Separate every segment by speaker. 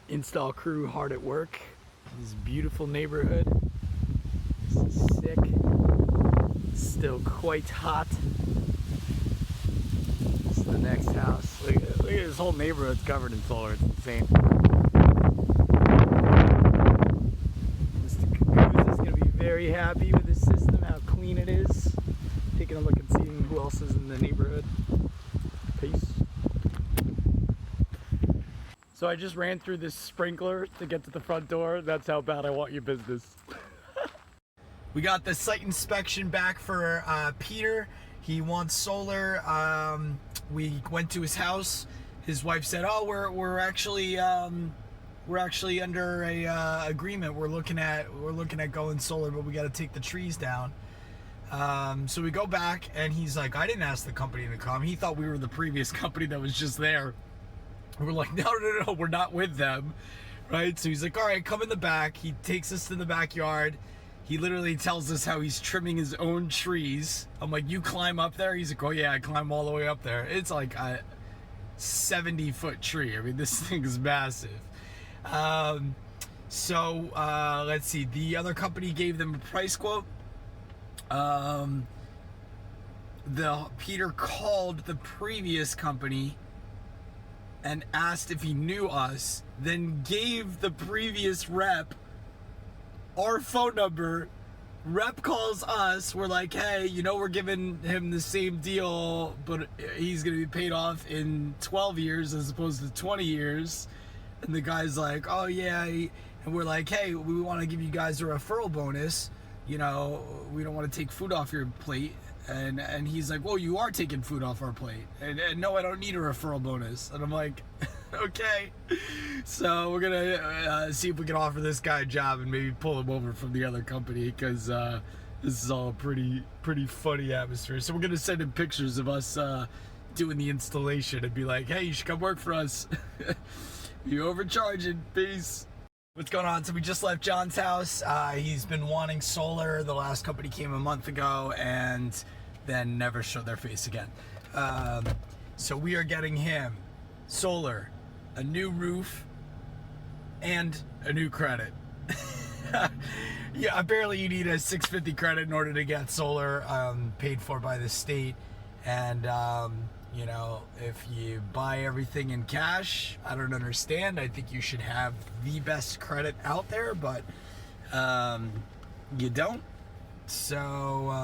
Speaker 1: Install crew hard at work. This beautiful neighborhood. This is sick. Still quite hot. This is the next house. Look at this whole neighborhood's covered in solar. It's insane. Mr. Caboose is going to be very happy with this system, how clean it is. Taking a look and seeing who else is in the neighborhood. Peace. So I just ran through this sprinkler to get to the front door. That's how bad I want your business. We got the site inspection back for Peter. He wants solar. We went to his house. His wife said, "Oh, we're actually under a agreement. We're looking at going solar, but we got to take the trees down." So we go back, and he's like, "I didn't ask the company to come." He thought we were the previous company that was just there. We're like, no, we're not with them, right? So he's like, all right, come in the back. He takes us to the backyard. He literally tells us how he's trimming his own trees. I'm like, you climb up there? He's like, oh yeah, I climb all the way up there. It's like a 70-foot tree. I mean, this thing is massive. So let's see. The other company gave them a price quote. Peter called the previous company and asked if he knew us, then gave the previous rep our phone number. Rep calls us. We're like, hey, we're giving him the same deal, but he's going to be paid off in 12 years as opposed to 20 years. And the guy's like, oh, yeah. And we're like, hey, we want to give you guys a referral bonus. We don't want to take food off your plate. And he's like, well, you are taking food off our plate. And no, I don't need a referral bonus. And I'm like, okay. So we're going to see if we can offer this guy a job and maybe pull him over from the other company, because this is all a pretty funny atmosphere. So we're going to send him pictures of us doing the installation and be like, hey, you should come work for us. You overcharging. Peace. What's going on? So we just left John's house. He's been wanting solar. The last company came a month ago and then never showed their face again. So we are getting him solar, a new roof, and a new credit. Yeah, apparently you need a 650 credit in order to get solar paid for by the state. And if you buy everything in cash, I don't understand. I think you should have the best credit out there, but you don't. So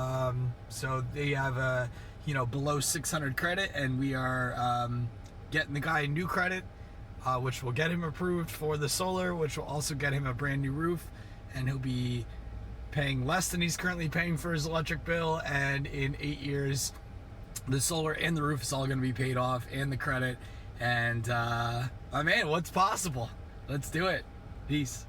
Speaker 1: they have a below 600 credit, and we are getting the guy a new credit, which will get him approved for the solar, which will also get him a brand new roof, and he'll be paying less than he's currently paying for his electric bill. And in 8 years, the solar and the roof is all going to be paid off, and the credit. And man, what's possible? Let's do it. Peace.